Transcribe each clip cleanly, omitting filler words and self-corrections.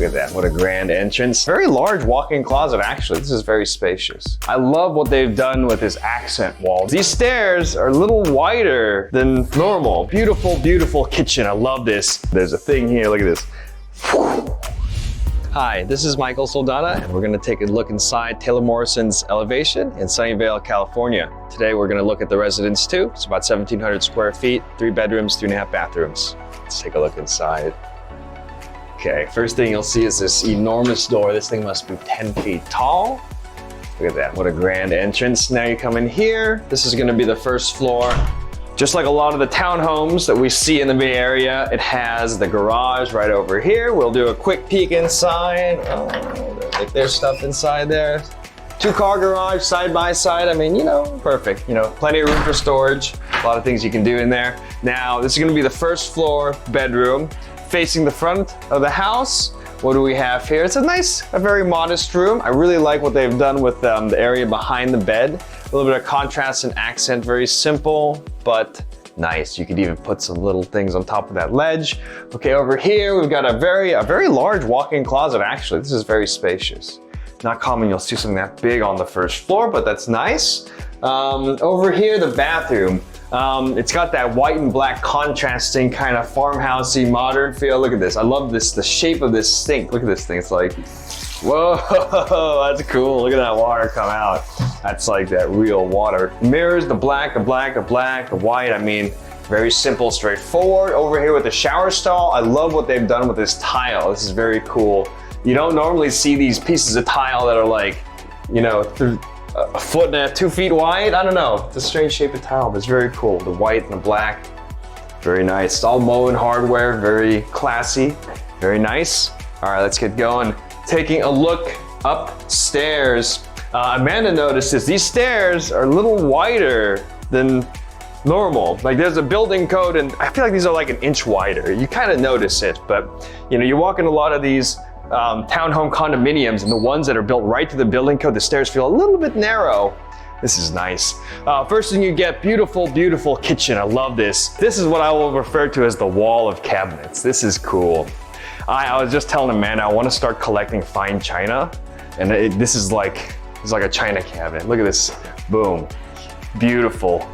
Look at that, what a grand entrance. Very large walk-in closet, actually. This is very spacious. I love what they've done with this accent wall. These stairs are a little wider than normal. Beautiful, beautiful kitchen, I love this. There's a thing here, look at this. Hi, this is Michael Soldana, and we're gonna take a look inside Taylor Morrison's Elevation in Sunnyvale, California. Today, we're gonna look at the Residence 2. It's about 1,700 square feet, 3 bedrooms, 3.5 bathrooms. Let's take a look inside. Okay, first thing you'll see is this enormous door. This thing must be 10 feet tall. Look at that, what a grand entrance. Now you come in here. This is gonna be the first floor. Just like a lot of the townhomes that we see in the Bay Area, it has the garage right over here. We'll do a quick peek inside. Oh, there's stuff inside there. 2-car garage, side by side. I mean, perfect. Plenty of room for storage. A lot of things you can do in there. Now, this is gonna be the first floor bedroom. Facing the front of the house, what do we have here? It's a very modest room. I really like what they've done with the area behind the bed. A little bit of contrast and accent, very simple, but nice. You could even put some little things on top of that ledge. Okay, over here, we've got a very large walk-in closet, actually. This is very spacious. Not common you'll see something that big on the first floor, but that's nice. Over here, the bathroom. It's got that white and black contrasting kind of farmhousey modern feel. Look at this. I love this, the shape of this sink. Look at this thing. It's like, whoa, that's cool. Look at that water come out. That's like that real water. Mirrors, the black, the white. I mean, very simple, straightforward. Over here with the shower stall, I love what they've done with this tile. This is very cool. You don't normally see these pieces of tile that are like, a foot and a half, 2 feet wide. I don't know. It's a strange shape of tile, but it's very cool. The white and the black, very nice. It's all Moen hardware, very classy, very nice. All right, let's get going. Taking a look upstairs. Amanda notices these stairs are a little wider than normal. Like there's a building code and I feel like these are like 1 inch wider. You kind of notice it, but you walk in a lot of these townhome condominiums, and the ones that are built right to the building code, the stairs feel a little bit narrow. This is nice. First thing you get, beautiful, beautiful kitchen. I love this. This is what I will refer to as the wall of cabinets. This is cool. I was just telling Amanda I want to start collecting fine china, and this is like a china cabinet. Look at this, boom, beautiful.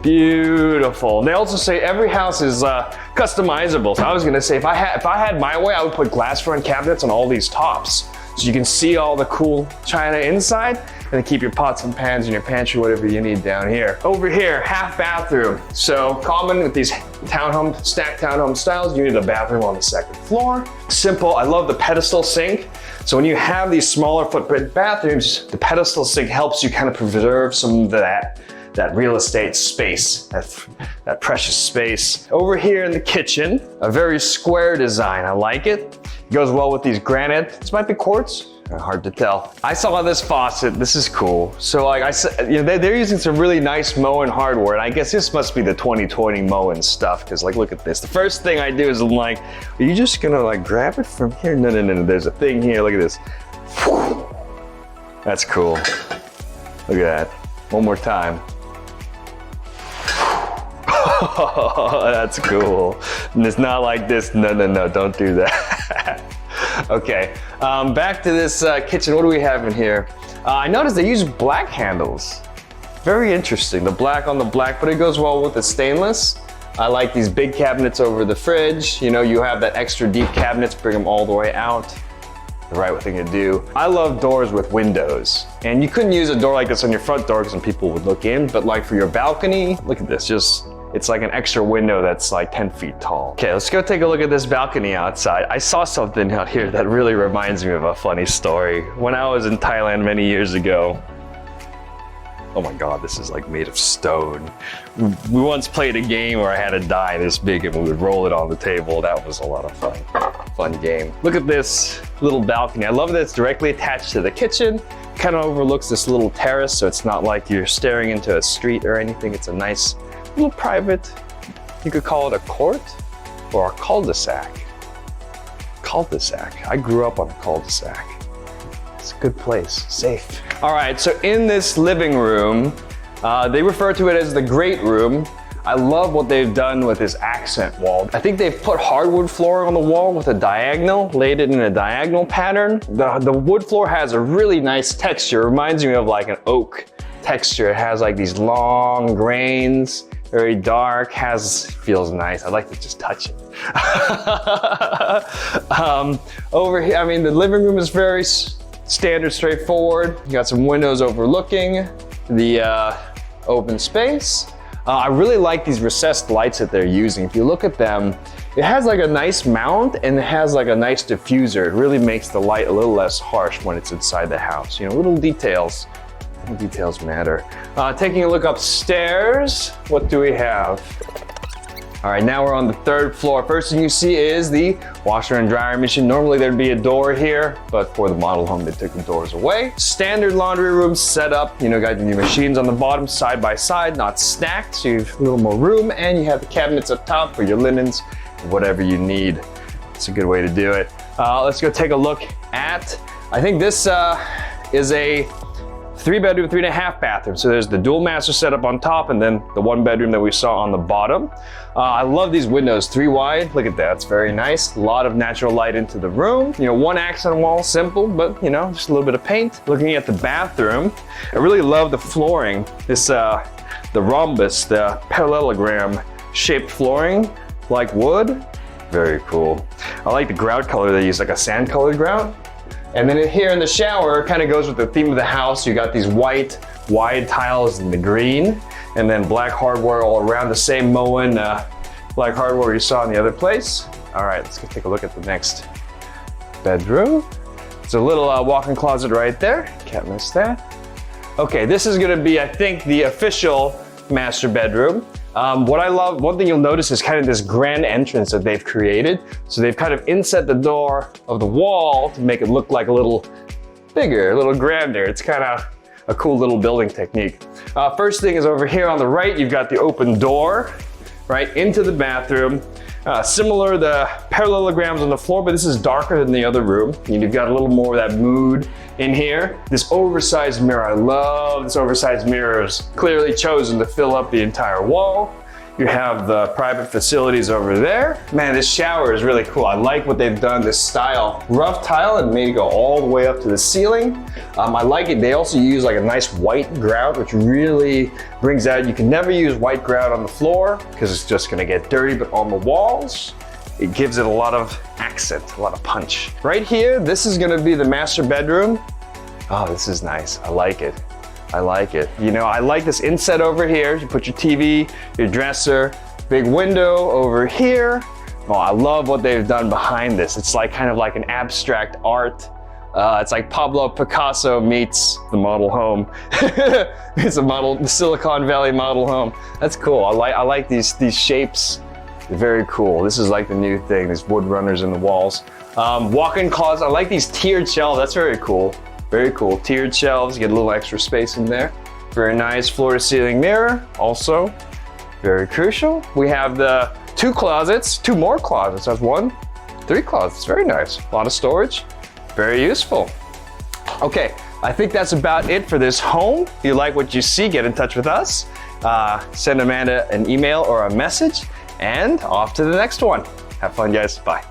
Beautiful. They also say every house is customizable. So I was gonna say if I had my way, I would put glass front cabinets on all these tops, so you can see all the cool china inside, and then keep your pots and pans in your pantry, whatever you need down here. Over here, half bathroom. So common with these stacked townhome styles, you need a bathroom on the second floor. Simple. I love the pedestal sink. So when you have these smaller footprint bathrooms, the pedestal sink helps you kind of preserve some of that real estate space, that precious space. Over here in the kitchen, a very square design. I like it. It goes well with these granite. This might be quartz. Hard to tell. I saw this faucet. This is cool. So like I said, they're using some really nice Moen hardware, and I guess this must be the 2020 Moen stuff, because like, look at this. The first thing I do is I'm like, are you just gonna like grab it from here? No. There's a thing here. Look at this. That's cool. Look at that. One more time. That's cool. And it's not like this. No, don't do that. Okay, back to this kitchen. What do we have in here? I noticed they use black handles. Very interesting, the black on the black, but it goes well with the stainless. I like these big cabinets over the fridge. You have that extra deep cabinets, bring them all the way out. The right thing to do. I love doors with windows. And you couldn't use a door like this on your front door because some people would look in, but like for your balcony, look at this, it's like an extra window that's like 10 feet tall. Okay, let's go take a look at this balcony outside. I saw something out here that really reminds me of a funny story. When I was in Thailand many years ago, oh my God, this is like made of stone. We once played a game where I had a die this big and we would roll it on the table. That was a lot of fun game. Look at this little balcony. I love that it's directly attached to the kitchen. Kind of overlooks this little terrace, so it's not like you're staring into a street or anything. It's a nice little private, you could call it a court or a cul-de-sac. Cul-de-sac. I grew up on a cul-de-sac. It's a good place, safe. All right, so in this living room, they refer to it as the great room. I love what they've done with this accent wall. I think they've put hardwood flooring on the wall with a diagonal, laid it in a diagonal pattern. The wood floor has a really nice texture. It reminds me of like an oak texture. It has like these long grains, very dark, feels nice. I like to just touch it. Over here, I mean, the living room is very standard, straightforward. You got some windows overlooking the open space. I really like these recessed lights that they're using. If you look at them, it has like a nice mount and it has like a nice diffuser. It really makes the light a little less harsh when it's inside the house. You know, little details matter. Taking a look upstairs, what do we have? All right, now we're on the 3rd floor. First thing you see is the washer and dryer machine. Normally there'd be a door here, but for the model home, they took the doors away. Standard laundry room set up. You know, got your machines on the bottom, side by side, not stacked, so you have a little more room, and you have the cabinets up top for your linens, whatever you need. It's a good way to do it. Let's go take a look at, I think this is a 3-bedroom, 3.5 bathroom. So there's the dual master setup on top and then the 1 bedroom that we saw on the bottom. I love these windows, 3 wide. Look at that, it's very nice. A lot of natural light into the room. You know, 1 accent wall, simple, but you know, just a little bit of paint. Looking at the bathroom, I really love the flooring. This, the rhombus, the parallelogram shaped flooring, like wood. Very cool. I like the grout color they use, like a sand colored grout. And then here in the shower, it kind of goes with the theme of the house. You got these white, wide tiles in the green, and then black hardware all around, the same Moen black hardware you saw in the other place. All right, let's go take a look at the next bedroom. It's a little walk-in closet right there. Can't miss that. Okay, this is gonna be, I think, the official master bedroom. What I love, one thing you'll notice is kind of this grand entrance that they've created. So they've kind of inset the door of the wall to make it look like a little bigger, a little grander. It's kind of a cool little building technique. First thing is over here on the right, you've got the open door, right, into the bathroom. Similar, the parallelograms on the floor, but this is darker than the other room. You've got a little more of that mood in here. This oversized mirror, I love this oversized mirrors. Clearly chosen to fill up the entire wall. You have the private facilities over there. Man, this shower is really cool. I like what they've done, this style. Rough tile and made it go all the way up to the ceiling. I like it. They also use like a nice white grout, which really brings out, you can never use white grout on the floor because it's just gonna get dirty, but on the walls, it gives it a lot of accent, a lot of punch. Right here, this is gonna be the master bedroom. Oh, this is nice. I like it. I like it. You know, I like this inset over here. You put your TV, your dresser, big window over here. Oh, I love what they've done behind this. It's like kind of like an abstract art. It's like Pablo Picasso meets the model home. It's the Silicon Valley model home. That's cool. I like these shapes. They're very cool. This is like the new thing, these wood runners in the walls. Walk-in closet. I like these tiered shelves. That's very cool. Very cool. Tiered shelves, get a little extra space in there. Very nice floor to ceiling mirror, also very crucial. We have the 2 closets, 2 more closets. That's 1, 3 closets, very nice. A lot of storage, very useful. Okay, I think that's about it for this home. If you like what you see, get in touch with us. Send Amanda an email or a message, and off to the next one. Have fun, guys, bye.